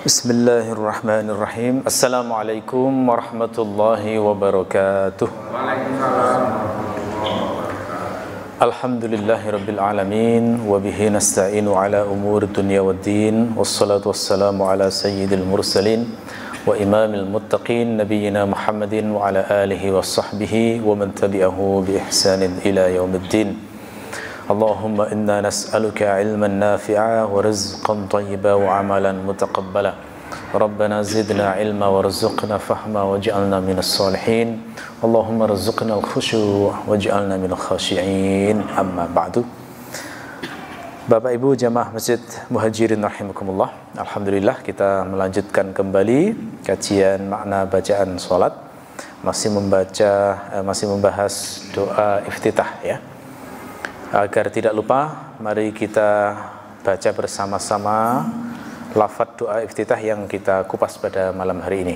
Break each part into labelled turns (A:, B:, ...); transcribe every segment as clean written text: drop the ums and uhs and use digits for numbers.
A: Bismillahirrahmanirrahim. Assalamualaikum warahmatullahi wabarakatuh. Alhamdulillahirabbil alamin wa bihi nasta'inu ala umuri dunya waddin wassalatu wassalamu ala sayyidil mursalin wa imamil muttaqin nabiyyina Muhammadin wa ala alihi wa sahbihi wa man tabi'ahu bi ihsanin ila yaumiddin. Allahumma inna nas'aluka ilman nafi'a wa rizqan tayyiba wa amalan mutaqabbala. Rabbana zidna ilma warzuqna fahma waj'alna minas salihin. Allahumma rizqna al-khusyu' waj'alna minal khashi'in. Amma ba'du. Bapak Ibu jamaah Masjid Muhajirin rahimakumullah. Alhamdulillah kita melanjutkan kembali kajian makna bacaan salat. Masih membahas doa iftitah ya. Agar tidak lupa, mari kita baca bersama-sama lafaz doa iftitah yang kita kupas pada malam hari ini.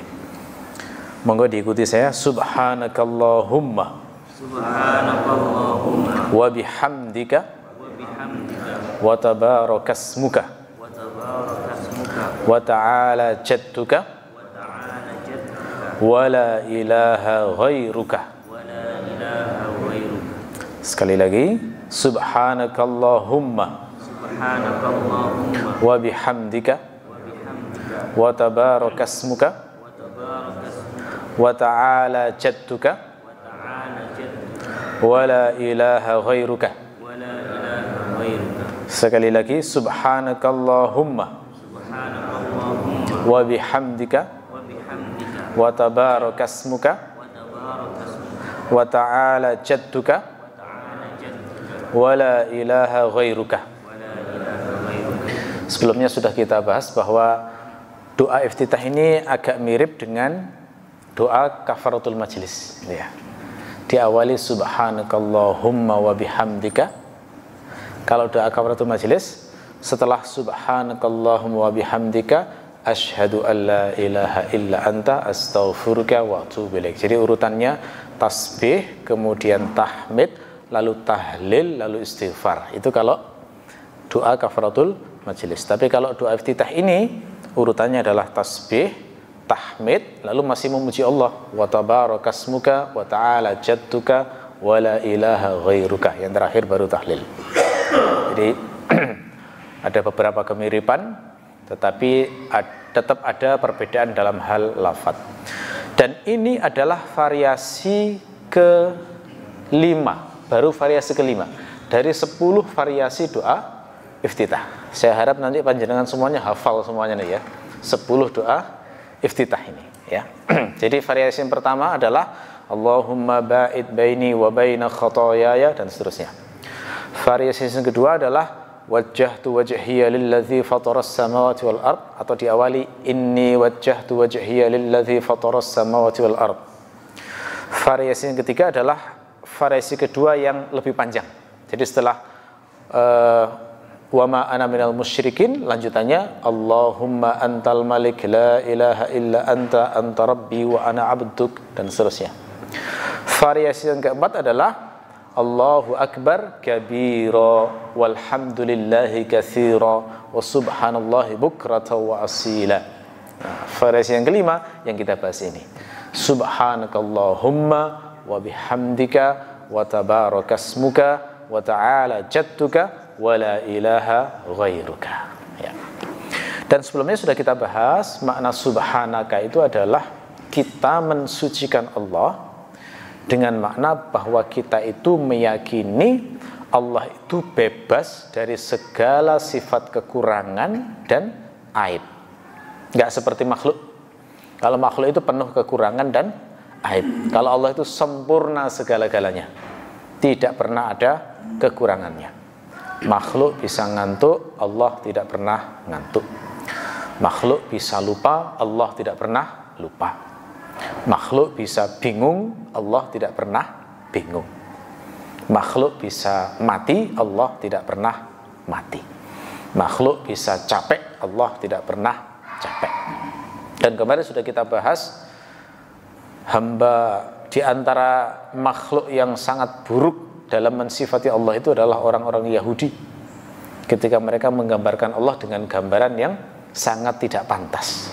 A: Monggo diikuti saya. Subhanakallahumma wa bihamdika wa tabarakasmuka wa ta'ala jadduka wa la ilaha ghairuka. Sekali lagi. Subhanakallahumma wa bihamdika wa tabarakasmuka wa ta'ala jadduka wa la ilaha ghairuka. Sekali lagi. Subhanakallahumma wa bihamdika wa tabarakasmuka wa ta'ala jadduka wala ilaha ghairuka. Sebelumnya sudah kita bahas bahwa doa iftitah ini agak mirip dengan doa kafaratul majlis ya. Diawali subhanakallahumma wa bihamdika. Kalau doa kafaratul majlis setelah subhanakallahumma wa bihamdika asyhadu an la ilaha illa anta astaghfiruka wa atubu ilaik. Jadi urutannya tasbih, kemudian tahmid, lalu tahlil, lalu istighfar. Itu kalau doa kafaratul majlis. Tapi kalau doa iftitah ini urutannya adalah tasbih, tahmid, lalu masih memuji Allah. Wa tabarakasmuka wa ta'ala jadduka wa la ilaha ghairuka. Yang terakhir baru tahlil. Jadi ada beberapa kemiripan, tetapi tetap ada perbedaan dalam hal lafaz. Dan ini adalah variasi kelima. Baru variasi kelima dari 10 variasi doa iftitah. Saya harap nanti panjenengan semuanya hafal semuanya nih ya. 10 doa iftitah ini ya. Jadi variasi yang pertama adalah Allahumma ba'id baini wa baina khataayaya dan seterusnya. Variasi yang kedua adalah wajjahtu wajhiya lilladzi fataras samawati wal ard, atau diawali inni wajjahtu wajhiya lilladzi fataras samawati wal ard. Variasi yang ketiga adalah variasi kedua yang lebih panjang. Jadi setelah wa ma ana minal musyrikin, lanjutannya Allahumma antal malik la ilaha illa anta rabbi wa ana abduk, dan seterusnya. Variasi yang keempat adalah Allahu akbar kabira walhamdulillahi katsira wa subhanallahi bukratan wa asila. Nah, variasi yang kelima yang kita bahas ini. Subhanakallahumma wa bihamdika wa tabarakasmuka wa ta'ala jadduka wa la ilaha ghairuka ya. Dan sebelumnya sudah kita bahas makna subhanaka itu adalah kita mensucikan Allah dengan makna bahwa kita itu meyakini Allah itu bebas dari segala sifat kekurangan dan aib. Enggak seperti makhluk. Kalau makhluk itu penuh kekurangan dan aib. Kalau Allah itu sempurna segala-galanya, tidak pernah ada kekurangannya. Makhluk bisa ngantuk, Allah tidak pernah ngantuk. Makhluk bisa lupa, Allah tidak pernah lupa. Makhluk bisa bingung, Allah tidak pernah bingung. Makhluk bisa mati, Allah tidak pernah mati. Makhluk bisa capek, Allah tidak pernah capek. Dan kemarin sudah kita bahas hamba di antara makhluk yang sangat buruk dalam mensifati Allah itu adalah orang-orang Yahudi. Ketika mereka menggambarkan Allah dengan gambaran yang sangat tidak pantas.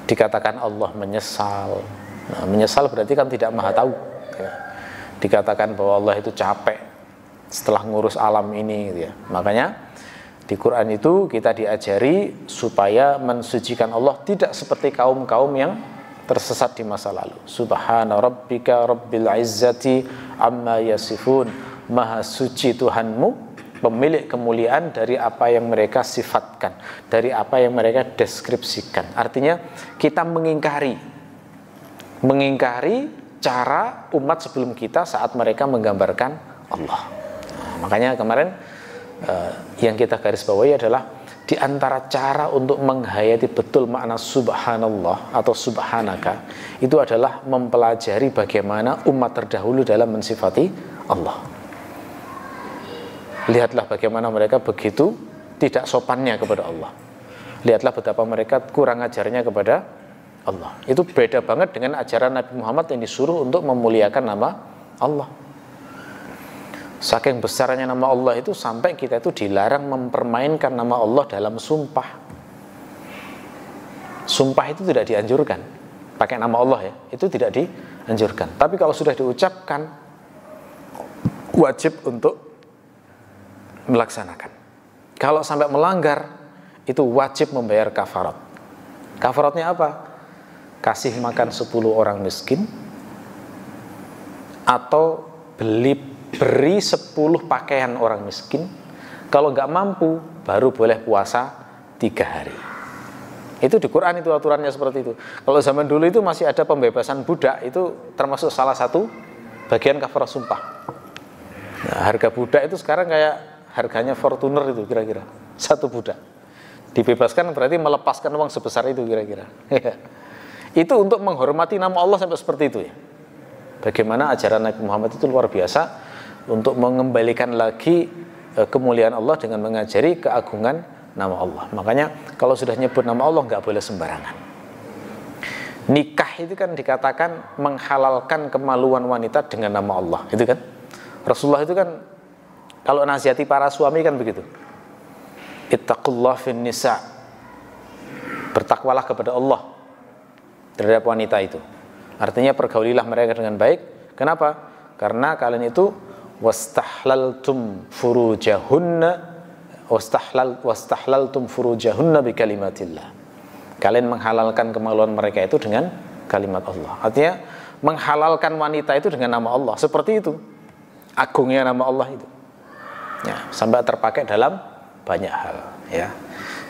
A: Dikatakan Allah menyesal. Nah, menyesal berarti kan tidak maha tahu. Ya. Dikatakan bahwa Allah itu capek setelah ngurus alam ini. Gitu ya. Makanya di Quran itu kita diajari supaya mensucikan Allah tidak seperti kaum-kaum yang tersesat di masa lalu. Subhana rabbika rabbil izzati amma yasifun. Maha suci Tuhanmu, pemilik kemuliaan dari apa yang mereka sifatkan, dari apa yang mereka deskripsikan. Artinya kita mengingkari cara umat sebelum kita saat mereka menggambarkan Allah. Nah, makanya kemarin yang kita garis bawahi adalah di antara cara untuk menghayati betul makna subhanallah atau subhanaka itu adalah mempelajari bagaimana umat terdahulu dalam mensifati Allah. Lihatlah bagaimana mereka begitu tidak sopannya kepada Allah. Lihatlah betapa mereka kurang ajarnya kepada Allah. Itu beda banget dengan ajaran Nabi Muhammad yang disuruh untuk memuliakan nama Allah. Saking besarnya nama Allah itu sampai kita itu dilarang mempermainkan nama Allah dalam sumpah. Sumpah itu tidak dianjurkan. Pakai nama Allah ya, itu tidak dianjurkan. Tapi kalau sudah diucapkan, wajib untuk melaksanakan. Kalau sampai melanggar, itu wajib membayar kafarat. Kafaratnya apa? Kasih makan 10 orang miskin, atau beri 10 pakaian orang miskin. Kalau nggak mampu, baru boleh puasa 3 hari. Itu di Quran itu aturannya seperti itu. Kalau zaman dulu itu masih ada pembebasan budak, itu termasuk salah satu bagian kafarat sumpah. Nah, harga budak itu sekarang kayak harganya Fortuner itu kira-kira 1 budak. Dibebaskan berarti melepaskan uang sebesar itu kira-kira. Itu untuk menghormati nama Allah sampai seperti itu ya. Bagaimana ajaran Nabi Muhammad itu luar biasa untuk mengembalikan lagi kemuliaan Allah dengan mengajari keagungan nama Allah. Makanya kalau sudah nyebut nama Allah nggak boleh sembarangan. Nikah itu kan dikatakan menghalalkan kemaluan wanita dengan nama Allah, itu kan. Rasulullah itu kan kalau nasihati para suami kan begitu. Ittaqullah fin nisa. Bertakwalah kepada Allah terhadap wanita itu. Artinya pergaulilah mereka dengan baik. Kenapa? Karena kalian itu wastahlaltum furujahunna bi kalimatillah. Kalian menghalalkan kemaluan mereka itu dengan kalimat Allah. Artinya menghalalkan wanita itu dengan nama Allah. Seperti itu. Agungnya nama Allah itu. Ya, sampai terpakai dalam banyak hal ya.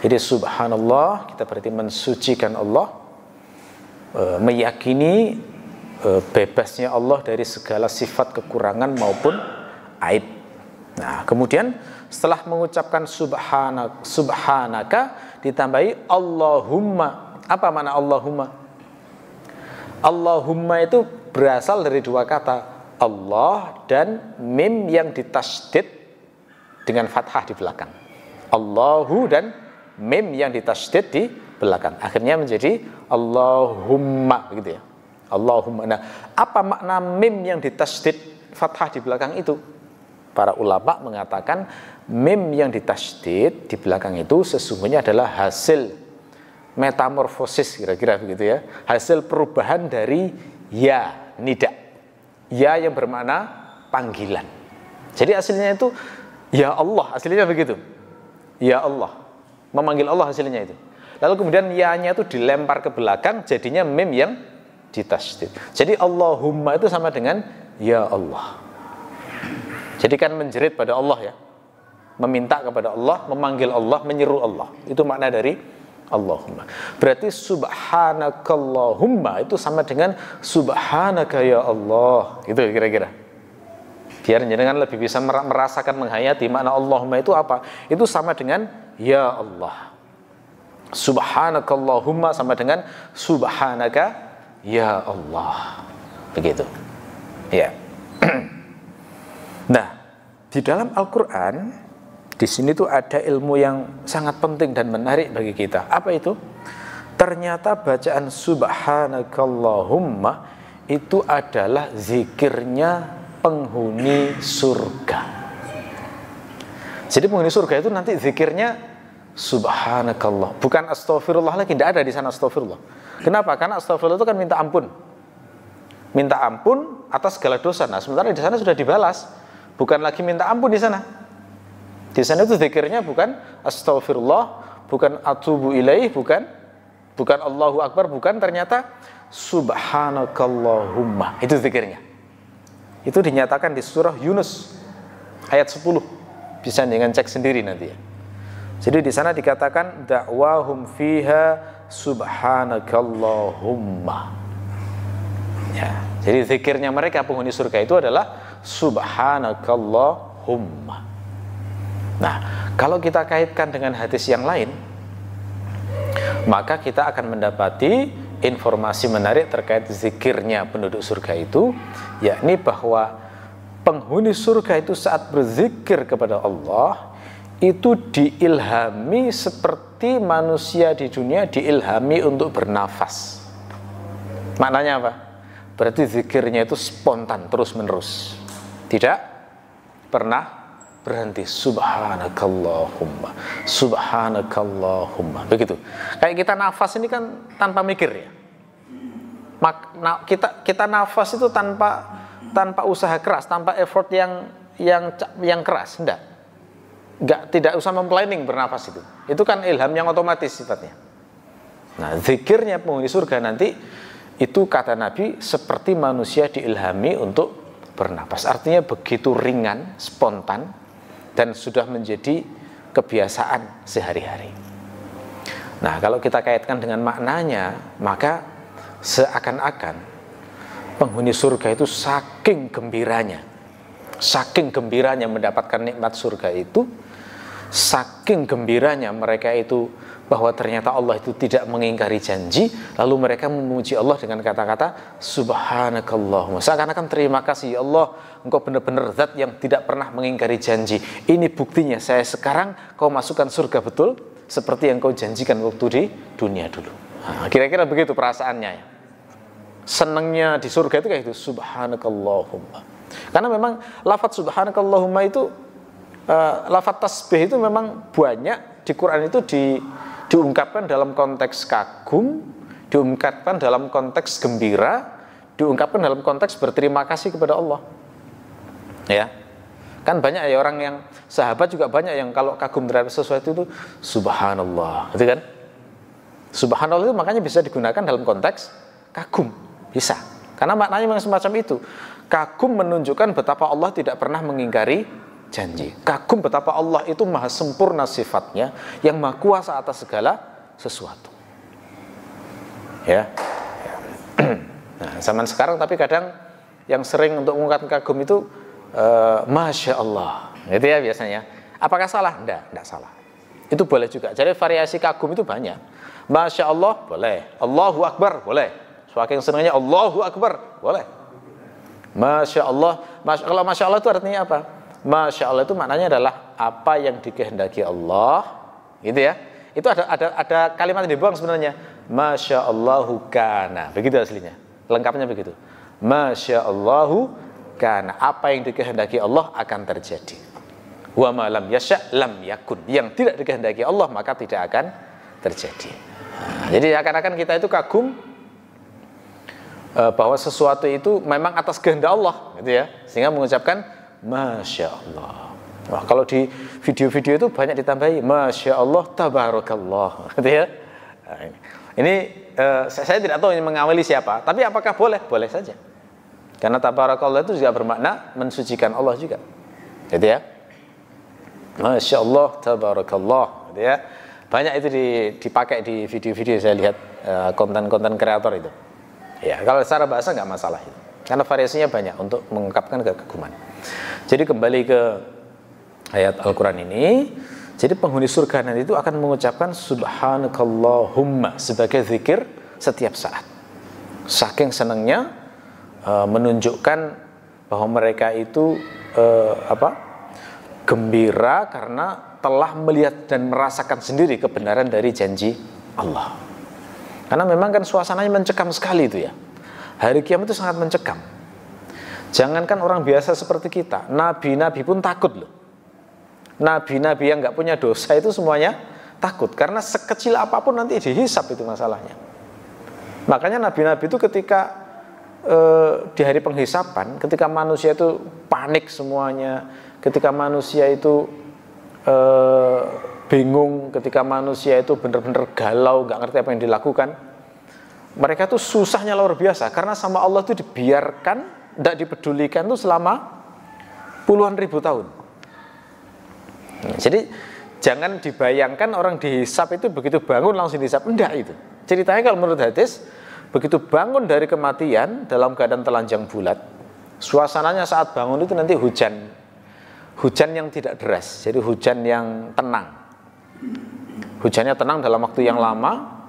A: Jadi subhanallah kita berarti mensucikan Allah, meyakini bebasnya Allah dari segala sifat kekurangan maupun aib. Nah, kemudian setelah mengucapkan subhanaka ditambahi Allahumma. Apa makna Allahumma? Allahumma itu berasal dari 2 kata, Allah dan mim yang ditasydid dengan fathah di belakang. Allahu dan mim yang ditasydid di belakang. Akhirnya menjadi Allahumma begitu ya. Allahumma. Nah, apa makna mim yang ditasydid fathah di belakang itu? Para ulama mengatakan mim yang ditasydid di belakang itu sesungguhnya adalah hasil metamorfosis kira-kira begitu ya. Hasil perubahan dari ya nida. Ya yang bermakna panggilan. Jadi aslinya itu ya Allah, aslinya begitu. Ya Allah, memanggil Allah hasilnya itu. Lalu kemudian ya-nya itu dilempar ke belakang, jadinya mim yang ditasydid. Jadi Allahumma itu sama dengan ya Allah. Jadi kan menjerit pada Allah ya, meminta kepada Allah, memanggil Allah, menyeru Allah. Itu makna dari Allahumma. Berarti subhanakallahumma itu sama dengan subhanaka ya Allah. Gitu kira-kira. Biar jenengan lebih bisa merasakan menghayati makna Allahumma itu apa? Itu sama dengan ya Allah. Subhanakallahumma sama dengan subhanaka ya Allah. Begitu. Ya. Nah, di dalam Al-Qur'an di sini tuh ada ilmu yang sangat penting dan menarik bagi kita. Apa itu? Ternyata bacaan subhanakallahumma itu adalah zikirnya penghuni surga. Jadi penghuni surga itu nanti zikirnya subhanakallah. Bukan astagfirullah lagi, tidak ada di sana astagfirullah. Kenapa? Karena astagfirullah itu kan minta ampun. Minta ampun atas segala dosa. Nah, sementara di sana sudah dibalas. Bukan lagi minta ampun di sana. Di sana itu zikirnya bukan astagfirullah, bukan atubu ilaih, bukan Allahu Akbar, bukan, ternyata subhanakallahumma. Itu zikirnya. Itu dinyatakan di surah Yunus ayat 10. Bisa dengan cek sendiri nanti ya. Jadi di sana dikatakan da'wahum fiha subhanakallahumma. Ya, jadi zikirnya mereka penghuni surga itu adalah subhanakallahumma. Nah, kalau kita kaitkan dengan hadis yang lain, maka kita akan mendapati informasi menarik terkait zikirnya penduduk surga itu, yakni bahwa penghuni surga itu saat berzikir kepada Allah itu diilhami seperti manusia di dunia diilhami untuk bernafas. Maknanya apa? Berarti zikirnya itu spontan, terus menerus, tidak pernah berhenti. Subhanakallahumma, subhanakallahumma. Begitu. Kayak kita nafas ini kan tanpa mikir ya. Kita nafas itu tanpa usaha keras, tanpa effort yang keras, tidak usah memplanning bernafas itu. Itu kan ilham yang otomatis sifatnya. Nah, zikirnya penghuni surga nanti itu kata Nabi seperti manusia diilhami untuk bernafas. Artinya begitu ringan, spontan, dan sudah menjadi kebiasaan sehari-hari. Nah, kalau kita kaitkan dengan maknanya, maka seakan-akan penghuni surga itu saking gembiranya mendapatkan nikmat surga itu, saking gembiranya mereka itu bahwa ternyata Allah itu tidak mengingkari janji, lalu mereka memuji Allah dengan kata-kata subhanakallahumma. Seakan-akan terima kasih ya Allah, engkau benar-benar zat yang tidak pernah mengingkari janji. Ini buktinya saya sekarang kau masukkan surga betul seperti yang kau janjikan waktu di dunia dulu. Nah, kira-kira begitu perasaannya ya. Senangnya di surga itu kayak gitu, subhanakallahumma. Karena memang lafaz subhanakallahumma itu lafaz tasbih itu memang banyak di Quran itu diungkapkan dalam konteks kagum, diungkapkan dalam konteks gembira, diungkapkan dalam konteks berterima kasih kepada Allah. Ya. Kan banyak ya orang yang sahabat juga banyak yang kalau kagum terhadap sesuatu itu subhanallah, gitu kan? Subhanallah itu makanya bisa digunakan dalam konteks kagum, bisa. Karena maknanya memang semacam itu. Kagum menunjukkan betapa Allah tidak pernah mengingkari janji. Kagum betapa Allah itu maha sempurna sifatnya, yang maha kuasa atas segala sesuatu. Ya. Nah, zaman sekarang tapi kadang yang sering untuk mengungkapkan kagum itu Masya Allah, gitu ya biasanya. Apakah salah? Tidak salah. Itu boleh juga. Jadi variasi kagum itu banyak. Masya Allah boleh, Allahu Akbar boleh. Saking senangnya Allahu Akbar boleh. Masya Allah, kalau Masya Allah itu artinya apa? Masya Allah itu maknanya adalah apa yang dikehendaki Allah, gitu ya. Itu ada kalimat yang dibuang sebenarnya. Masya Allahu kana, begitu aslinya. Lengkapnya begitu. Masya Allahu kana, apa yang dikehendaki Allah akan terjadi. Wa ma lam yasha' lam yakun, yang tidak dikehendaki Allah maka tidak akan terjadi. Nah, jadi akan-akan kita itu kagum bahwa sesuatu itu memang atas kehendak Allah, gitu ya, sehingga mengucapkan Masya Allah. Wah, kalau di video-video itu banyak ditambahi Masya Allah tabarakallah, gitu ya. Nah, ini saya tidak tahu ini mengawali siapa, tapi apakah boleh? Boleh saja. Karena tabarakallah itu juga bermakna mensucikan Allah juga, gitu ya. Masya Allah tabarakallah, gitu ya. Banyak itu dipakai di video-video, saya lihat konten-konten kreator itu. Ya, kalau secara bahasa nggak masalah itu. Karena variasinya banyak untuk mengungkapkan kekaguman. Jadi kembali ke ayat Al-Quran ini. Jadi penghuni surga nanti itu akan mengucapkan subhanakallahumma sebagai zikir setiap saat. Saking senangnya menunjukkan bahwa mereka itu gembira karena telah melihat dan merasakan sendiri kebenaran dari janji Allah. Karena memang kan suasananya mencekam sekali itu ya. Hari kiamat itu sangat mencekam. Jangankan orang biasa seperti kita, nabi-nabi pun takut loh. Nabi-nabi yang nggak punya dosa itu semuanya takut, karena sekecil apapun nanti dihisap itu masalahnya. Makanya nabi-nabi itu ketika di hari penghisapan, ketika manusia itu panik semuanya, ketika manusia itu bingung, ketika manusia itu benar-benar galau, nggak ngerti apa yang dilakukan, mereka tuh susahnya luar biasa, karena sama Allah itu dibiarkan, tidak dipedulikan tuh selama puluhan ribu tahun. Jadi jangan dibayangkan orang dihisap itu begitu bangun langsung dihisap, enggak itu. Ceritanya kalau menurut hadis, begitu bangun dari kematian dalam keadaan telanjang bulat, suasananya saat bangun itu nanti hujan yang tidak deras, jadi hujan yang tenang. Hujannya tenang dalam waktu yang lama,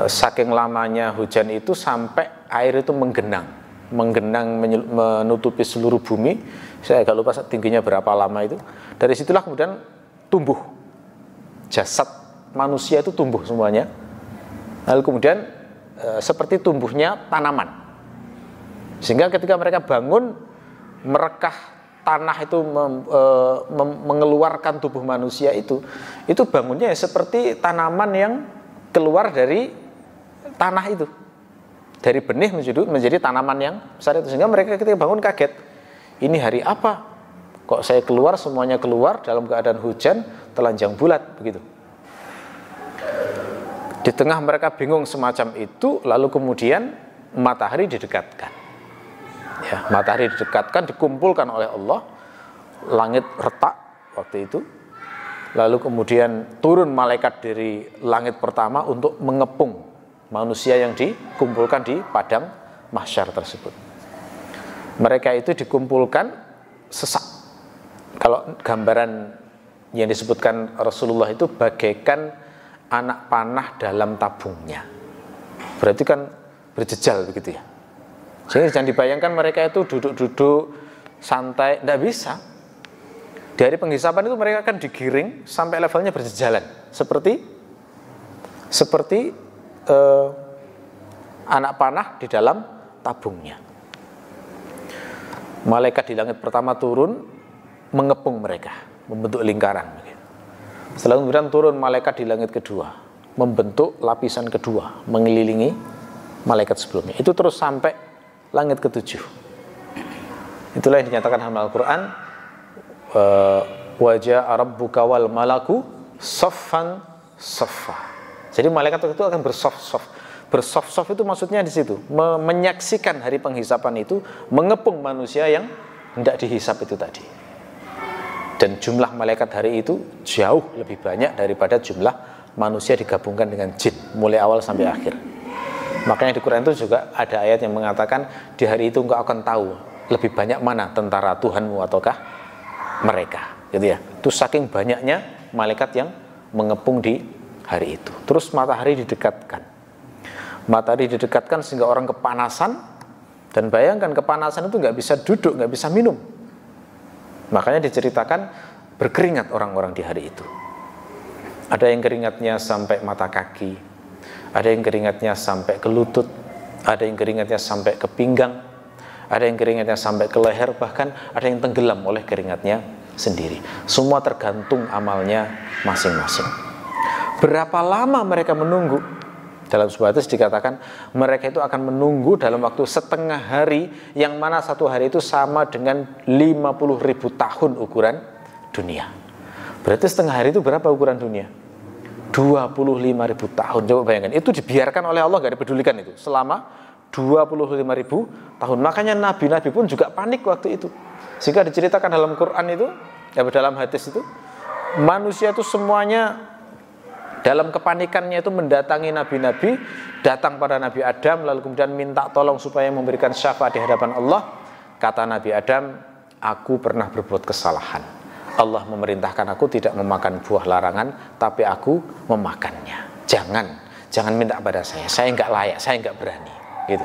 A: saking lamanya hujan itu sampai air itu menggenang menutupi seluruh bumi. Saya agak lupa tingginya berapa lama itu. Dari situlah kemudian tumbuh jasad manusia, itu tumbuh semuanya. Lalu kemudian seperti tumbuhnya tanaman, sehingga ketika mereka bangun, merekah tanah itu mengeluarkan tubuh manusia itu bangunnya ya seperti tanaman yang keluar dari tanah itu, dari benih menjadi tanaman yang besar itu. Sehingga mereka ketika bangun kaget, ini hari apa? Kok saya keluar, semuanya keluar dalam keadaan hujan, telanjang bulat begitu. Di tengah mereka bingung semacam itu, lalu kemudian matahari didekatkan. Ya, matahari didekatkan, dikumpulkan oleh Allah, langit retak waktu itu. Lalu kemudian turun malaikat dari langit pertama untuk mengepung manusia yang dikumpulkan di padang mahsyar tersebut. Mereka itu dikumpulkan sesak. Kalau gambaran yang disebutkan Rasulullah itu bagaikan anak panah dalam tabungnya. Berarti kan berjejal begitu ya. Jadi jangan dibayangkan mereka itu duduk-duduk santai, tidak bisa. Di hari penghisapan itu mereka akan digiring sampai levelnya berjejalan, seperti anak panah di dalam tabungnya. Malaikat di langit pertama turun mengepung mereka, membentuk lingkaran. Setelah kemudian turun malaikat di langit kedua, membentuk lapisan kedua, mengelilingi malaikat sebelumnya. Itu terus sampai langit ketujuh. Itulah yang dinyatakan dalam Al-Quran, wajah rabbuka wal malaku saffan saffa. Jadi malaikat itu akan bersoft-soft. Bersoft-soft itu maksudnya di situ, menyaksikan hari penghisapan itu, mengepung manusia yang hendak dihisap itu tadi. Dan jumlah malaikat hari itu jauh lebih banyak daripada jumlah manusia digabungkan dengan jin, mulai awal sampai akhir. Makanya di Quran itu juga ada ayat yang mengatakan, di hari itu engkau akan tahu lebih banyak mana tentara Tuhanmu ataukah mereka, gitu ya. Itu saking banyaknya malaikat yang mengepung di hari itu. Terus matahari didekatkan. Matahari didekatkan sehingga orang kepanasan, dan bayangkan kepanasan itu nggak bisa duduk, nggak bisa minum. Makanya diceritakan berkeringat orang-orang di hari itu. Ada yang keringatnya sampai mata kaki, ada yang keringatnya sampai ke lutut, ada yang keringatnya sampai ke pinggang, ada yang keringatnya sampai ke leher, bahkan ada yang tenggelam oleh keringatnya sendiri. Semua tergantung amalnya masing-masing. Berapa lama mereka menunggu? Dalam sebuah hadis dikatakan mereka itu akan menunggu dalam waktu setengah hari, yang mana satu hari itu sama dengan 50.000 tahun ukuran dunia. Berarti setengah hari itu berapa ukuran dunia? 25.000 tahun. Coba bayangkan, itu dibiarkan oleh Allah, gak dipedulikan itu selama 25.000 tahun. Makanya nabi-nabi pun juga panik waktu itu. Sehingga diceritakan dalam Quran itu, ya dalam hadis itu, manusia itu semuanya dalam kepanikannya itu mendatangi nabi-nabi, datang pada Nabi Adam, lalu kemudian minta tolong supaya memberikan syafaat di hadapan Allah. Kata Nabi Adam, aku pernah berbuat kesalahan. Allah memerintahkan aku tidak memakan buah larangan, tapi aku memakannya. Jangan minta pada saya nggak layak, saya nggak berani. Gitu.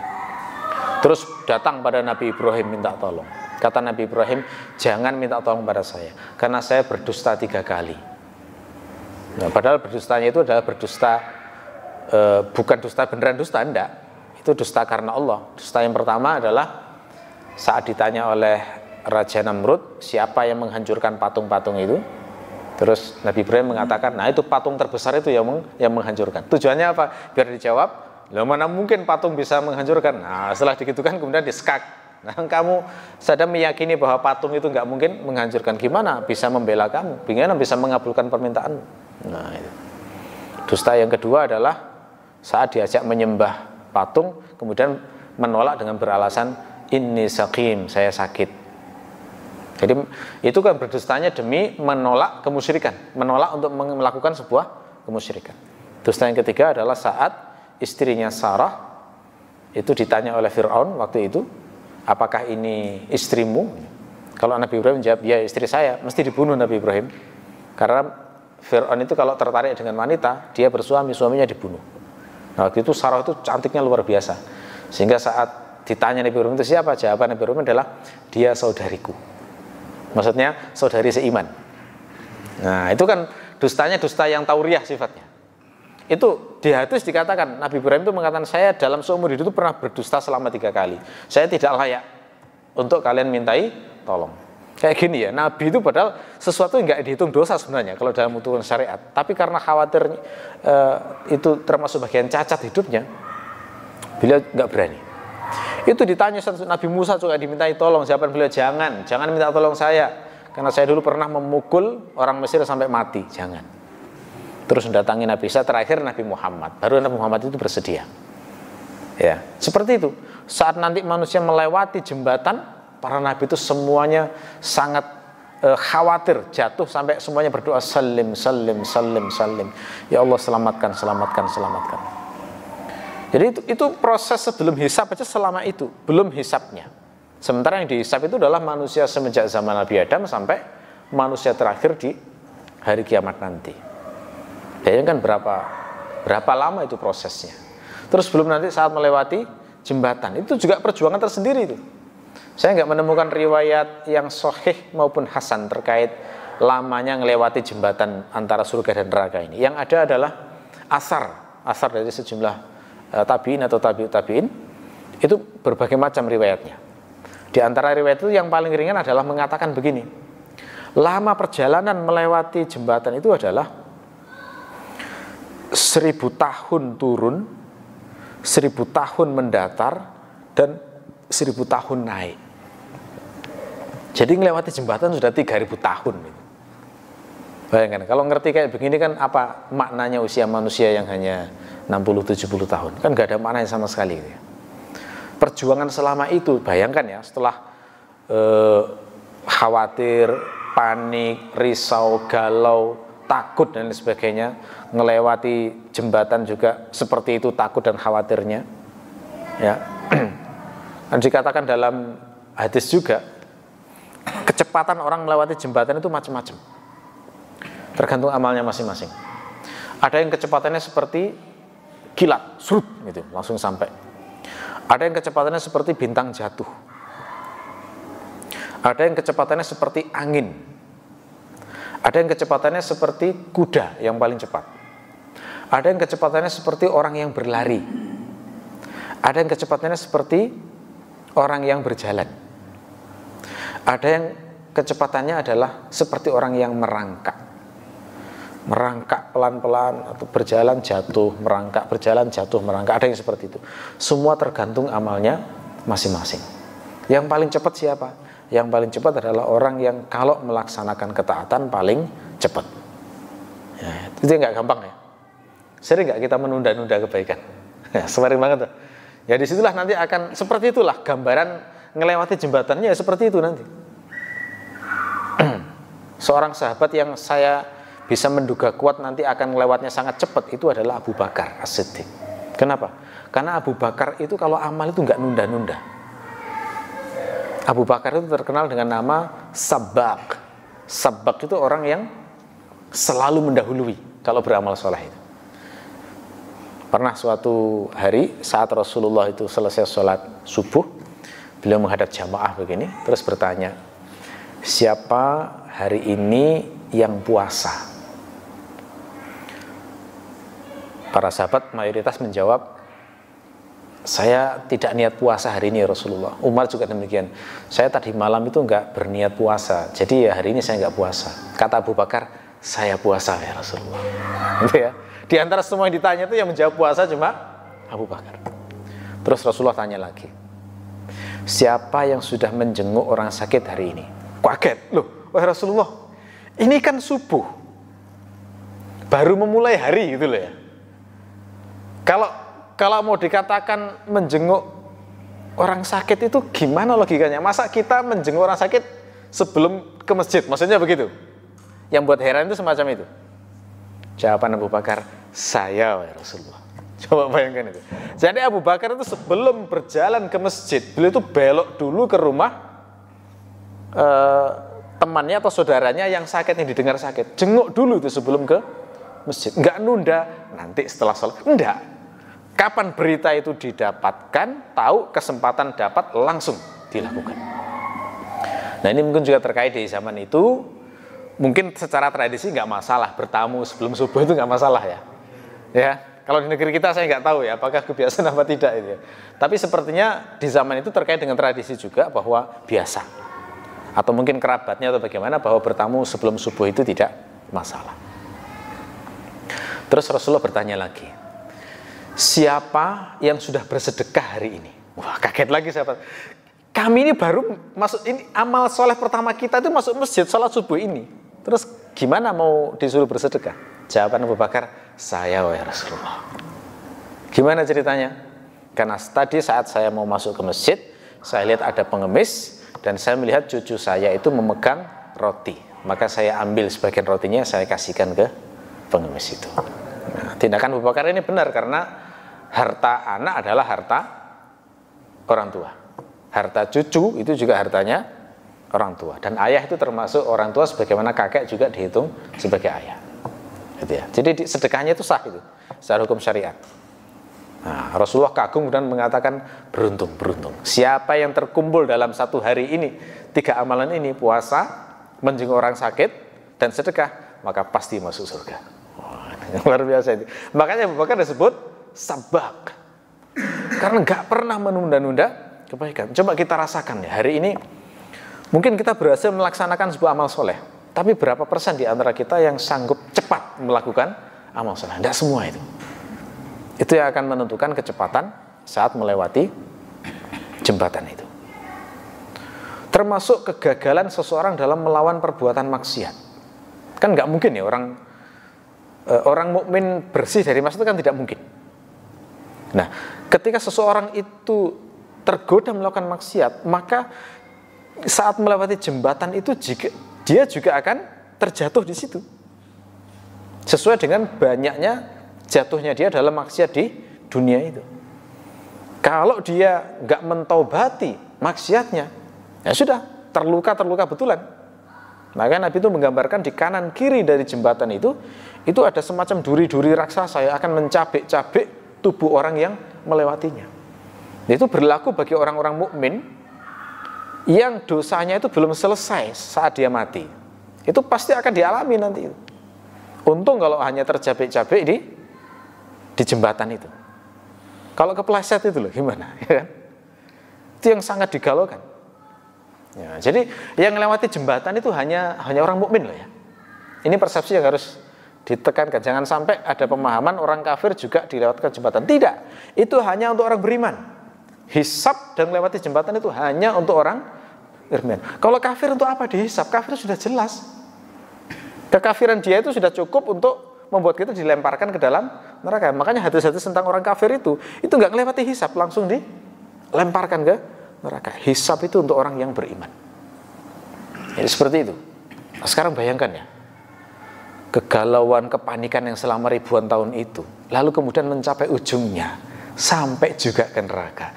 A: Terus datang pada Nabi Ibrahim minta tolong. Kata Nabi Ibrahim, jangan minta tolong pada saya, karena saya berdusta 3 kali. Nah, padahal berdustanya itu adalah berdusta, bukan dusta beneran dusta, enggak. Itu dusta karena Allah. Dusta yang pertama adalah saat ditanya oleh Raja Namrud, siapa yang menghancurkan patung-patung itu? Terus Nabi Ibrahim mengatakan, nah itu patung terbesar itu yang menghancurkan. Tujuannya apa? Biar dijawab, loh mana mungkin patung bisa menghancurkan. Nah setelah digitukan kemudian diskak. Nah kamu sadar meyakini bahwa patung itu nggak mungkin menghancurkan. Gimana bisa membela kamu? Bagaimana bisa mengabulkan permintaanmu? Nah itu. Dusta yang kedua adalah saat diajak menyembah patung, kemudian menolak dengan beralasan, inni saqim, saya sakit. Jadi itu kan berdustanya demi menolak kemusyrikan, menolak untuk melakukan sebuah kemusyrikan. Dusta yang ketiga adalah saat istrinya Sarah itu ditanya oleh Fir'aun waktu itu, apakah ini istrimu? Kalau Nabi Ibrahim menjawab, ya istri saya, mesti dibunuh Nabi Ibrahim. Karena Fir'aun itu kalau tertarik dengan wanita, dia bersuami, suaminya dibunuh. Nah waktu itu Sarah itu cantiknya luar biasa. Sehingga saat ditanya Nabi Ibrahim itu siapa? Jawaban Nabi Ibrahim adalah, dia saudariku. Maksudnya saudari seiman. Nah itu kan dustanya dusta yang tauriah sifatnya. Itu di hadis dikatakan, Nabi Ibrahim itu mengatakan, saya dalam seumur hidup itu pernah berdusta selama 3 kali. Saya tidak layak untuk kalian mintai tolong. Kayak gini ya, Nabi itu padahal sesuatu yang nggak dihitung dosa sebenarnya kalau dalam aturan syariat. Tapi karena khawatir itu termasuk bagian cacat hidupnya, beliau nggak berani. Itu ditanya Nabi Musa juga dimintai tolong, jawaban beliau, jangan minta tolong saya, karena saya dulu pernah memukul orang Mesir sampai mati, jangan. Terus mendatangi Nabi Isa, terakhir Nabi Muhammad, baru Nabi Muhammad itu bersedia. Ya, seperti itu. Saat nanti manusia melewati jembatan, para nabi itu semuanya sangat khawatir jatuh, sampai semuanya berdoa, salim, salim, salim, salim. Ya Allah selamatkan, selamatkan, selamatkan. Jadi itu proses sebelum hisab aja selama itu, belum hisabnya. Sementara yang dihisab itu adalah manusia semenjak zaman Nabi Adam sampai manusia terakhir di hari kiamat nanti. Bayangkan berapa lama itu prosesnya. Terus belum nanti saat melewati jembatan, itu juga perjuangan tersendiri itu. Saya nggak menemukan riwayat yang sahih maupun hasan terkait lamanya melewati jembatan antara surga dan neraka ini. Yang ada adalah asar dari sejumlah tabi'in atau tabi'in, itu berbagai macam riwayatnya. Di antara riwayat itu yang paling ringan adalah mengatakan begini, lama perjalanan melewati jembatan itu adalah 1000 tahun turun, 1000 tahun mendatar, dan 1000 tahun naik. Jadi melewati jembatan sudah 3000 tahun. Bayangkan, kalau ngerti kayak begini kan apa maknanya usia manusia yang hanya 60-70 tahun, kan gak ada maknanya sama sekali gitu ya. Perjuangan selama itu, bayangkan ya, setelah khawatir, panik, risau, galau, takut dan lain sebagainya, ngelewati jembatan juga seperti itu, takut dan khawatirnya ya. Dan dikatakan dalam hadis juga, kecepatan orang melewati jembatan itu macam-macam, tergantung amalnya masing-masing. Ada yang kecepatannya seperti kilat, surut gitu, langsung sampai. Ada yang kecepatannya seperti bintang jatuh. Ada yang kecepatannya seperti angin. Ada yang kecepatannya seperti kuda yang paling cepat. Ada yang kecepatannya seperti orang yang berlari. Ada yang kecepatannya seperti orang yang berjalan. Ada yang kecepatannya adalah seperti orang yang merangkak pelan-pelan, atau berjalan jatuh, merangkak, berjalan jatuh, merangkak. Ada yang seperti itu. Semua tergantung amalnya masing-masing. Yang paling cepat siapa? Yang paling cepat adalah orang yang kalau melaksanakan ketaatan paling cepat. Ya, itu nggak gampang ya. Sering nggak kita menunda-nunda kebaikan? Ya, sering banget tuh. Ya disitulah nanti akan seperti itulah gambaran ngelewati jembatannya, ya seperti itu nanti. Seorang sahabat yang saya bisa menduga kuat nanti akan melewatnya sangat cepat itu adalah Abu Bakar As-Siddiq. Kenapa? Karena Abu Bakar itu kalau amal itu nggak nunda-nunda. Abu Bakar itu terkenal dengan nama Sabak. Sabak itu orang yang selalu mendahului kalau beramal soleh itu. Pernah suatu hari saat Rasulullah itu selesai sholat subuh, beliau menghadap jamaah begini, terus bertanya, siapa hari ini yang puasa? Para sahabat mayoritas menjawab, saya tidak niat puasa hari ini ya Rasulullah. Umar juga demikian, saya tadi malam itu enggak berniat puasa, jadi ya hari ini saya enggak puasa. Kata Abu Bakar, Saya puasa ya Rasulullah. Gitu ya. Di antara semua yang ditanya itu yang menjawab puasa cuma Abu Bakar. Terus Rasulullah tanya lagi, siapa yang sudah menjenguk orang sakit hari ini? Kaget, loh, wahai Rasulullah, ini kan subuh, baru memulai hari gitu loh ya. Kalau mau dikatakan menjenguk orang sakit itu gimana logikanya? Masa kita menjenguk orang sakit sebelum ke masjid? Maksudnya begitu. Yang buat heran itu semacam itu. Jawaban Abu Bakar, saya wahai Rasulullah. Coba bayangkan itu. Jadi Abu Bakar itu sebelum berjalan ke masjid, beliau itu belok dulu ke rumah temannya atau saudaranya yang sakit, yang didengar sakit. Jenguk dulu itu sebelum ke masjid. Enggak nunda, nanti setelah sholat. Enggak. Kapan berita itu didapatkan, tahu kesempatan dapat, langsung dilakukan. Nah ini mungkin juga terkait di zaman itu. Mungkin secara tradisi nggak masalah bertamu sebelum subuh itu nggak masalah ya. Ya, kalau di negeri kita saya nggak tahu ya apakah kebiasaan apa tidak itu ya. Tapi sepertinya di zaman itu terkait dengan tradisi juga bahwa biasa. Atau mungkin kerabatnya atau bagaimana bahwa bertamu sebelum subuh itu tidak masalah. Terus Rasulullah bertanya lagi, siapa yang sudah bersedekah hari ini? Wah, kaget lagi sahabat. Kami ini baru masuk, ini amal soleh pertama kita itu masuk masjid sholat subuh ini. Terus gimana mau disuruh bersedekah? Jawaban Abu Bakar, saya wahai Rasulullah. Gimana ceritanya? Karena tadi saat saya mau masuk ke masjid, saya lihat ada pengemis dan saya melihat cucu saya itu memegang roti. Maka saya ambil sebagian rotinya, saya kasihkan ke pengemis itu. Nah, tindakan Abu Bakar ini benar karena harta anak adalah harta orang tua. Harta cucu itu juga hartanya orang tua, dan ayah itu termasuk orang tua sebagaimana kakek juga dihitung sebagai ayah. Gitu ya. Jadi sedekahnya itu sah itu secara hukum syariat. Nah, Rasulullah kagum dan mengatakan beruntung. Siapa yang terkumpul dalam satu hari ini 3 amalan ini, puasa, menjenguk orang sakit, dan sedekah, maka pasti masuk surga. Wah, luar biasa itu. Makanya Abu Bakar disebut sabak, karena nggak pernah menunda-nunda kebaikan. Coba kita rasakan ya hari ini. Mungkin kita berhasil melaksanakan sebuah amal soleh, tapi berapa persen di antara kita yang sanggup cepat melakukan amal soleh? Tidak semua itu. Itu yang akan menentukan kecepatan saat melewati jembatan itu. Termasuk kegagalan seseorang dalam melawan perbuatan maksiat. Kan nggak mungkin ya orang mukmin bersih dari maksiat itu kan tidak mungkin. Nah, ketika seseorang itu tergoda melakukan maksiat, maka saat melewati jembatan itu dia juga akan terjatuh di situ. Sesuai dengan banyaknya jatuhnya dia dalam maksiat di dunia itu. Kalau dia nggak mentaubati maksiatnya, ya sudah terluka betulan. Maka Nabi itu menggambarkan di kanan kiri dari jembatan itu ada semacam duri-duri raksasa yang akan mencabik-cabik tubuh orang yang melewatinya. Itu berlaku bagi orang-orang mukmin yang dosanya itu belum selesai saat dia mati. Itu pasti akan dialami nanti. Untung kalau hanya tercabik-cabik di jembatan itu. Kalau kepleset itu loh gimana? Ya kan? Itu yang sangat digalaukan. Ya, jadi yang melewati jembatan itu hanya orang mukmin loh ya. Ini persepsi yang harus ditekankan. Jangan sampai ada pemahaman orang kafir juga dilewatkan jembatan. Tidak. Itu hanya untuk orang beriman. Hisab dan melewati jembatan itu hanya untuk orang beriman. Kalau kafir untuk apa dihisab? Kafir sudah jelas. Kekafiran dia itu sudah cukup untuk membuat kita dilemparkan ke dalam neraka. Makanya hadis-hadis tentang orang kafir itu nggak melewati hisab, langsung dilemparkan ke neraka. Hisab itu untuk orang yang beriman. Jadi seperti itu. Nah, sekarang bayangkan ya, kegalauan, kepanikan yang selama ribuan tahun itu, lalu kemudian mencapai ujungnya, sampai juga ke neraka.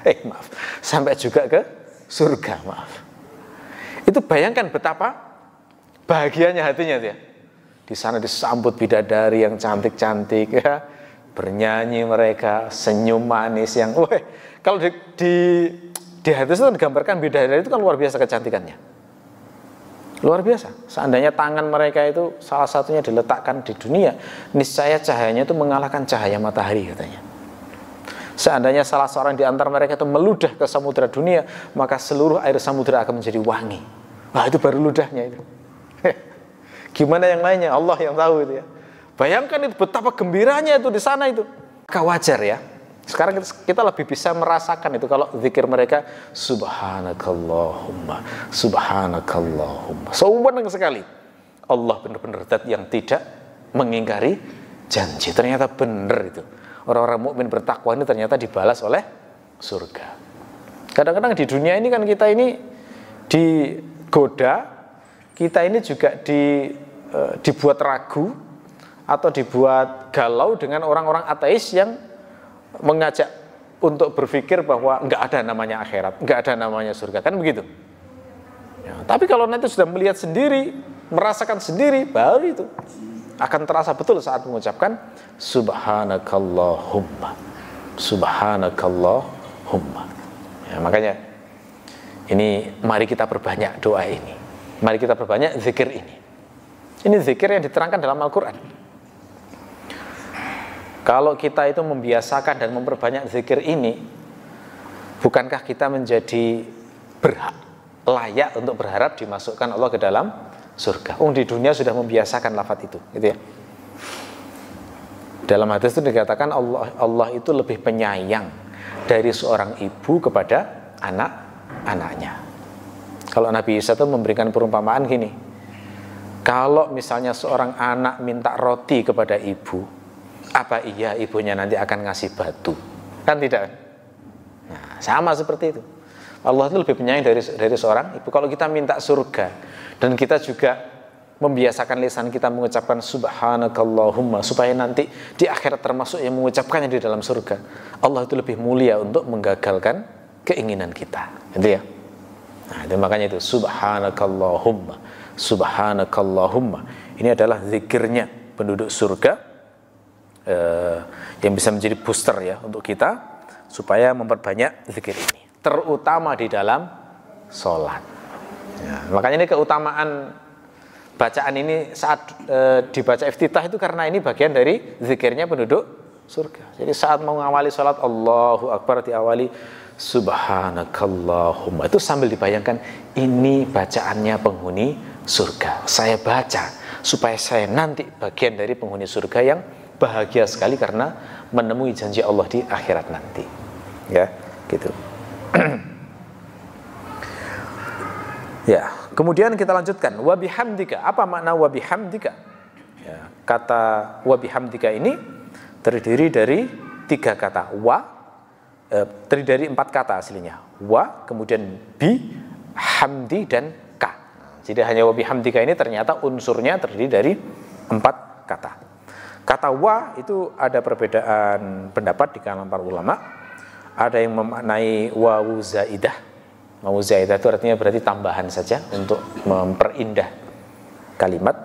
A: Sampai juga ke surga, Itu bayangkan betapa bahagianya hatinya dia. Di sana disambut bidadari yang cantik-cantik ya, bernyanyi mereka, senyum manis yang kalau di hadis itu digambarkan bidadari itu kan luar biasa kecantikannya. Luar biasa. Seandainya tangan mereka itu salah satunya diletakkan di dunia, niscaya cahayanya itu mengalahkan cahaya matahari katanya. Seandainya salah seorang di antara mereka itu meludah ke samudera dunia, maka seluruh air samudera akan menjadi wangi. Wah, itu baru ludahnya itu. Gimana yang lainnya? Allah yang tahu itu ya. Bayangkan itu betapa gembiranya itu di sana itu. Maka wajar ya. Sekarang kita lebih bisa merasakan itu kalau zikir mereka subhanakallahumma, subhanakallahumma. Senang sekali. Allah benar-benar zat yang tidak mengingkari janji. Ternyata benar itu. Orang-orang mukmin bertakwa ini ternyata dibalas oleh surga. Kadang-kadang di dunia ini kan kita ini digoda, kita ini juga dibuat ragu atau dibuat galau dengan orang-orang ateis yang mengajak untuk berpikir bahwa nggak ada namanya akhirat, nggak ada namanya surga, kan begitu ya. Tapi kalau nanti sudah melihat sendiri, merasakan sendiri, baru itu akan terasa betul saat mengucapkan subhanakallahumma, subhanakallahumma ya. Makanya ini mari kita perbanyak doa ini, mari kita perbanyak zikir ini. Ini zikir yang diterangkan dalam Al-Quran. Kalau kita itu membiasakan dan memperbanyak zikir ini, bukankah kita menjadi berhak, layak untuk berharap dimasukkan Allah ke dalam surga? Di dunia sudah membiasakan lafaz itu, gitu ya. Dalam hadis itu dikatakan Allah itu lebih penyayang dari seorang ibu kepada anak-anaknya. Kalau Nabi Isa itu memberikan perumpamaan gini, kalau misalnya seorang anak minta roti kepada ibu, apa iya ibunya nanti akan ngasih batu? Kan tidak. Nah, sama seperti itu. Allah itu lebih penyayang dari seorang ibu. Kalau kita minta surga dan kita juga membiasakan lisan kita mengucapkan subhanakallahumma, supaya nanti di akhirat termasuk yang mengucapkannya di dalam surga, Allah itu lebih mulia untuk menggagalkan keinginan kita, gitu ya. Nah, itu makanya itu subhanakallahumma, subhanakallahumma. Ini adalah zikirnya penduduk surga, yang bisa menjadi booster ya untuk kita supaya memperbanyak zikir ini, terutama di dalam sholat ya. Makanya ini keutamaan bacaan ini saat dibaca iftitah itu karena ini bagian dari zikirnya penduduk surga. Jadi saat mau mengawali sholat, Allahu Akbar diawali subhanakallahumma, itu sambil dibayangkan ini bacaannya penghuni surga. Saya baca supaya saya nanti bagian dari penghuni surga yang bahagia sekali karena menemui janji Allah di akhirat nanti, ya, gitu. Ya, kemudian kita lanjutkan wa bihamdika. Apa makna wa bihamdika? Ya, kata wa bihamdika ini terdiri dari 3 kata. Terdiri dari 4 kata aslinya. Wa, kemudian bi, hamdi, dan ka. Jadi hanya wa bihamdika ini ternyata unsurnya terdiri dari 4 kata. Kata wa itu ada perbedaan pendapat di kalangan para ulama. Ada yang memaknai wawu zaidah. Wawu zaidah itu artinya berarti tambahan saja untuk memperindah kalimat.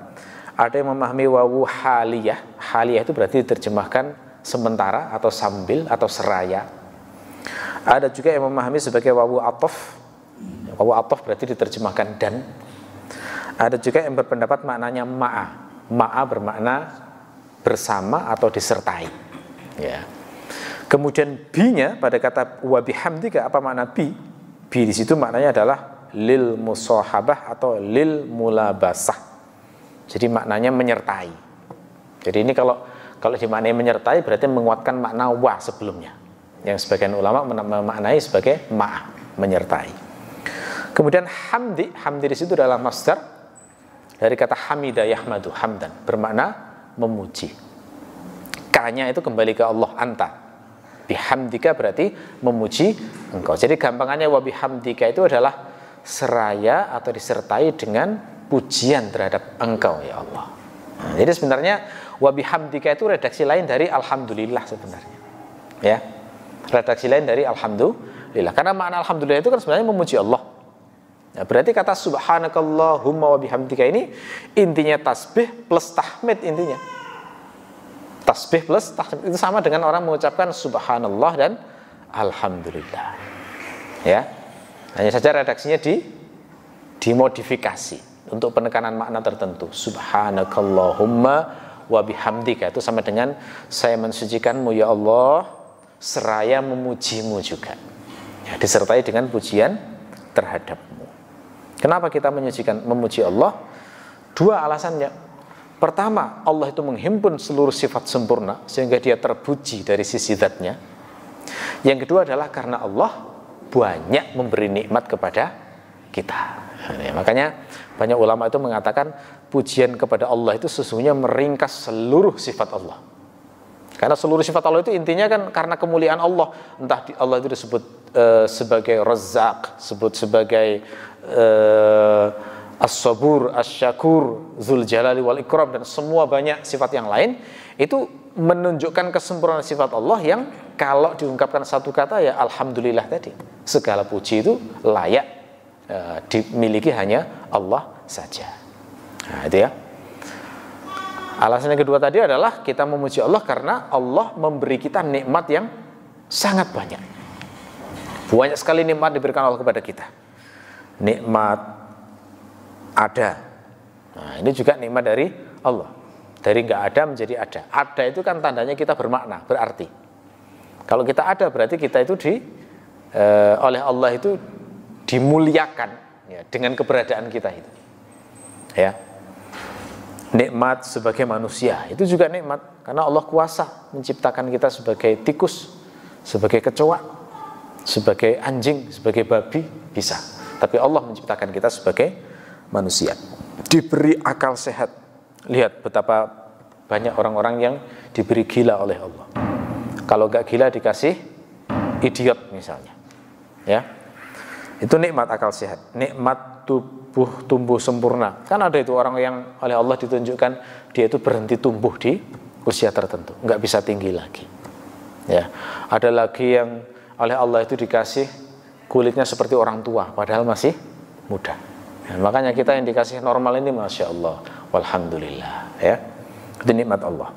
A: Ada yang memahami wawu haliyah. Haliyah itu berarti diterjemahkan sementara atau sambil atau seraya. Ada juga yang memahami sebagai wawu atof. Wawu atof berarti diterjemahkan dan. Ada juga yang berpendapat maknanya ma'a. Ma'a bermakna bersama atau disertai ya. Kemudian bi-nya pada kata wa bihamdika, apa makna bi? Bi di situ maknanya adalah lil musahabah atau lil mulabasah. Jadi maknanya menyertai. Jadi ini kalau dimaknai menyertai berarti menguatkan makna wa sebelumnya, yang sebagian ulama memaknai sebagai ma'a, menyertai. Kemudian hamdi di situ adalah masdar dari kata hamida yahmadu, hamdan, bermakna memuji. K-nya itu kembali ke Allah, anta. Bihamdika berarti memuji engkau. Jadi gampangannya wa bihamdika itu adalah seraya atau disertai dengan pujian terhadap engkau ya Allah. Nah, jadi sebenarnya wa bihamdika itu redaksi lain dari alhamdulillah sebenarnya. Ya. Redaksi lain dari alhamdulillah. Karena makna alhamdulillah itu kan sebenarnya memuji Allah. Nah, berarti kata subhanakallahumma wa bihamdika ini intinya tasbih plus tahmid intinya. Tasbih plus tahmid itu sama dengan orang mengucapkan subhanallah dan alhamdulillah. Ya. Hanya saja redaksinya dimodifikasi untuk penekanan makna tertentu. Subhanakallahumma wa bihamdika itu sama dengan saya mensucikanmu ya Allah seraya memujimu juga. Ya, disertai dengan pujian terhadapmu. Kenapa kita memuji Allah? Dua alasannya. Pertama, Allah itu menghimpun seluruh sifat sempurna sehingga dia terpuji dari sisi zatnya. Yang kedua adalah karena Allah banyak memberi nikmat kepada kita. Nah, makanya banyak ulama itu mengatakan pujian kepada Allah itu sesungguhnya meringkas seluruh sifat Allah. Karena seluruh sifat Allah itu intinya kan karena kemuliaan Allah. Entah Allah itu disebut sebagai Razzaq, sebut sebagai As-Sabur, Asy-Syakur, Dzul Jalali wal Ikram, dan semua banyak sifat yang lain. Itu menunjukkan kesempurnaan sifat Allah yang kalau diungkapkan satu kata ya alhamdulillah tadi. Segala puji itu layak dimiliki hanya Allah saja. Nah, itu ya. Alasan yang kedua tadi adalah kita memuji Allah karena Allah memberi kita nikmat yang sangat banyak. Banyak sekali nikmat diberikan Allah kepada kita. Nikmat ada. Nah, ini juga nikmat dari Allah. Dari nggak ada menjadi ada. Ada itu kan tandanya kita bermakna, berarti. Kalau kita ada berarti kita itu oleh Allah itu dimuliakan ya, dengan keberadaan kita itu. Ya. Nikmat sebagai manusia itu juga nikmat karena Allah kuasa menciptakan kita sebagai tikus, sebagai kecoa, sebagai anjing, sebagai babi, bisa. Tapi Allah menciptakan kita sebagai manusia, diberi akal sehat. Lihat betapa banyak orang-orang yang diberi gila oleh Allah. Kalau gak gila dikasih idiot misalnya, ya. Itu nikmat akal sehat, nikmat tubuh tumbuh sempurna. Kan ada itu orang yang oleh Allah ditunjukkan dia itu berhenti tumbuh di usia tertentu, nggak bisa tinggi lagi. Ya, ada lagi yang oleh Allah itu dikasih kulitnya seperti orang tua, padahal masih muda. Ya, makanya kita yang dikasih normal ini, masya Allah, walhamdulillah, ya, itu nikmat Allah.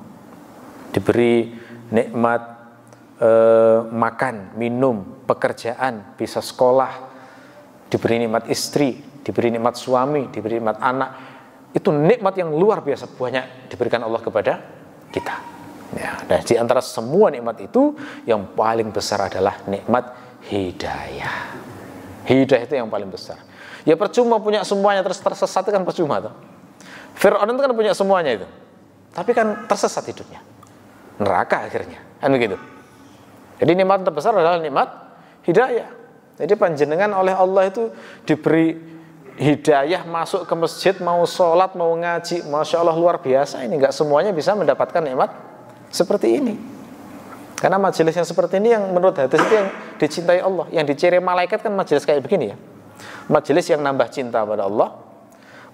A: Diberi nikmat makan, minum, pekerjaan, bisa sekolah, diberi nikmat istri, diberi nikmat suami, diberi nikmat anak. Itu nikmat yang luar biasa banyak diberikan Allah kepada kita. Ya, dan di antara semua nikmat itu yang paling besar adalah nikmat hidayah. Hidayah itu yang paling besar. Ya percuma punya semuanya terus tersesat kan percuma tuh. Fir'aun itu kan punya semuanya itu, tapi kan tersesat hidupnya, neraka akhirnya, kan begitu. Jadi nikmat terbesar adalah nikmat hidayah. Jadi panjenengan oleh Allah itu diberi hidayah masuk ke masjid, mau sholat, mau ngaji, masya Allah luar biasa. Ini nggak semuanya bisa mendapatkan nikmat seperti ini. Karena majelis yang seperti ini yang menurut hadis itu yang dicintai Allah, yang diciri malaikat kan majelis kayak begini ya. Majelis yang nambah cinta pada Allah,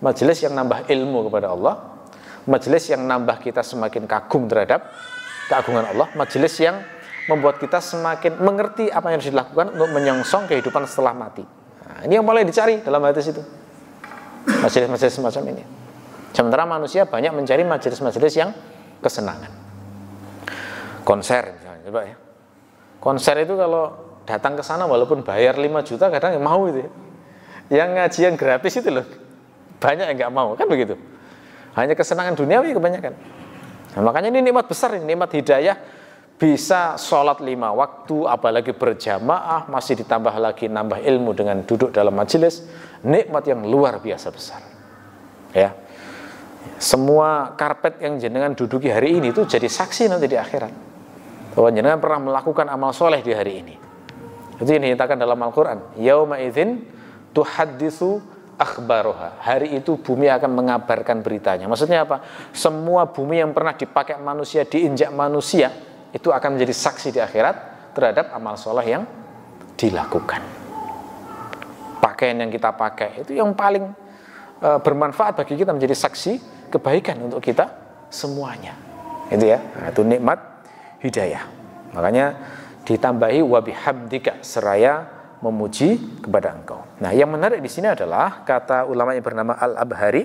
A: majelis yang nambah ilmu kepada Allah, majelis yang nambah kita semakin kagum terhadap keagungan Allah, majelis yang membuat kita semakin mengerti apa yang harus dilakukan untuk menyongsong kehidupan setelah mati. Nah, ini yang mulai dicari dalam hadis itu, majelis-majelis semacam ini. Sementara manusia banyak mencari majelis-majelis yang kesenangan. Konser misalnya, coba ya. Konser itu kalau datang ke sana walaupun bayar 5 juta kadang yang mau itu ya. Yang ngajian gratis itu loh banyak yang nggak mau, kan begitu. Hanya kesenangan duniawi kebanyakan. Nah, makanya ini nikmat besar, ini nikmat hidayah. Bisa sholat 5 waktu, apalagi berjamaah, masih ditambah lagi nambah ilmu dengan duduk dalam majelis. Nikmat yang luar biasa besar. Ya, semua karpet yang jenengan duduki hari ini itu jadi saksi nanti di akhirat bahwa jenengan pernah melakukan amal soleh di hari ini. Itu yang dinyatakan dalam Al-Quran. Yauma idzin tuhaddisu akhbaroha. Hari itu bumi akan mengabarkan beritanya. Maksudnya apa? Semua bumi yang pernah dipakai manusia, diinjak manusia, itu akan menjadi saksi di akhirat terhadap amal soleh yang dilakukan. Pakaian yang kita pakai itu yang paling bermanfaat bagi kita, menjadi saksi kebaikan untuk kita semuanya. Itu ya, nah, itu nikmat hidayah. Makanya ditambahi wa bihamdika, seraya memuji kepada Engkau. Nah, yang menarik di sini adalah kata ulama yang bernama Al-Abhari,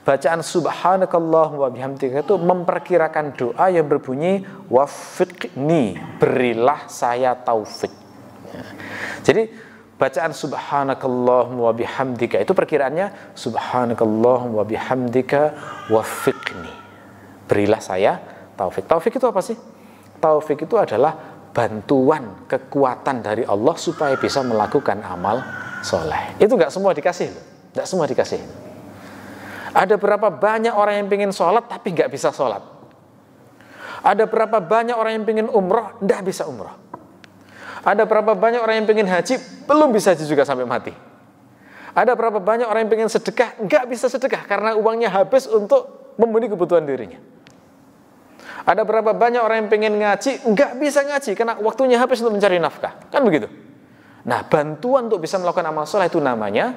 A: bacaan subhanakallah wa bihamdika itu memperkirakan doa yang berbunyi wafiqni, berilah saya taufik. Ya. Jadi bacaan subhanakallah wa bihamdika itu perkiraannya subhanakallah wa bihamdika wafiqni, berilah saya taufik. Taufik itu apa sih? Taufik itu adalah bantuan, kekuatan dari Allah supaya bisa melakukan amal soleh. Itu nggak semua dikasih, nggak semua dikasih. Ada berapa banyak orang yang pengen sholat tapi nggak bisa sholat. Ada berapa banyak orang yang pengen umroh, nggak bisa umroh. Ada berapa banyak orang yang pengen haji, belum bisa haji juga sampai mati. Ada berapa banyak orang yang pengen sedekah, nggak bisa sedekah karena uangnya habis untuk memenuhi kebutuhan dirinya. Ada berapa banyak orang yang pengen ngaji, nggak bisa ngaji karena waktunya habis untuk mencari nafkah. Kan begitu. Nah, bantuan untuk bisa melakukan amal soleh itu namanya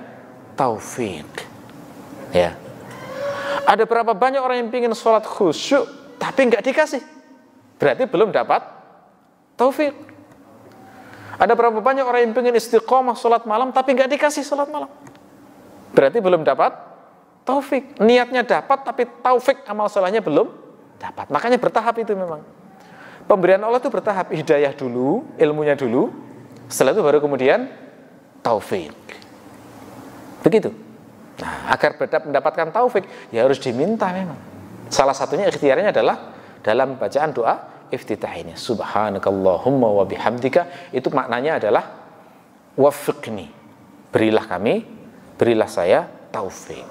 A: taufik. Ya. Ada berapa banyak orang yang pengen sholat khusyuk tapi nggak dikasih, berarti belum dapat taufik. Ada berapa banyak orang yang pengen istiqomah sholat malam tapi nggak dikasih sholat malam, berarti belum dapat taufik. Niatnya dapat tapi taufik amal solehnya belum dapat. Makanya bertahap itu memang. Pemberian Allah itu bertahap, hidayah dulu, ilmunya dulu, setelah itu baru kemudian taufik. Begitu. Nah, agar mendapatkan taufik, ya harus diminta memang. Salah satunya ikhtiarnya adalah dalam bacaan doa iftitah ini. Subhanakallahumma wa bihamdika, itu maknanya adalah wafiqni, berilah kami, berilah saya taufik.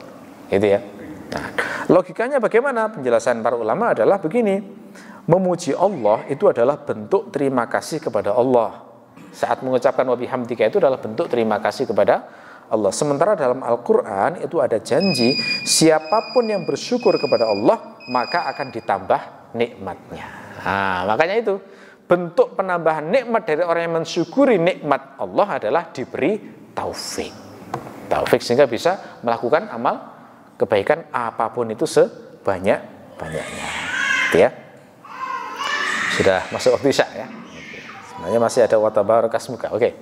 A: Gitu ya. Nah, logikanya bagaimana? Penjelasan para ulama adalah begini. Memuji Allah itu adalah bentuk terima kasih kepada Allah. Saat mengucapkan wa bihamdika itu adalah bentuk terima kasih kepada Allah. Sementara dalam Al-Quran itu ada janji, siapapun yang bersyukur kepada Allah maka akan ditambah nikmatnya. Nah, makanya itu bentuk penambahan nikmat dari orang yang mensyukuri nikmat Allah adalah diberi taufik. Taufik sehingga bisa melakukan amal kebaikan apapun itu sebanyak-banyaknya. Gitu ya. Sudah masuk waktu isya ya. Sebenarnya masih ada wa tabarakasmuka. Oke.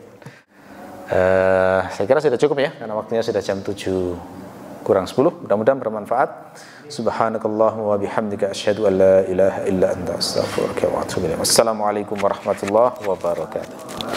A: Saya kira sudah cukup ya, karena waktunya sudah jam 7:50. Mudah-mudahan bermanfaat. Subhanakallahumma wa bihamdika asyhadu an la ilaha illa anta astaghfiruka wa atubu ilaik. Wassalamualaikum warahmatullahi wabarakatuh.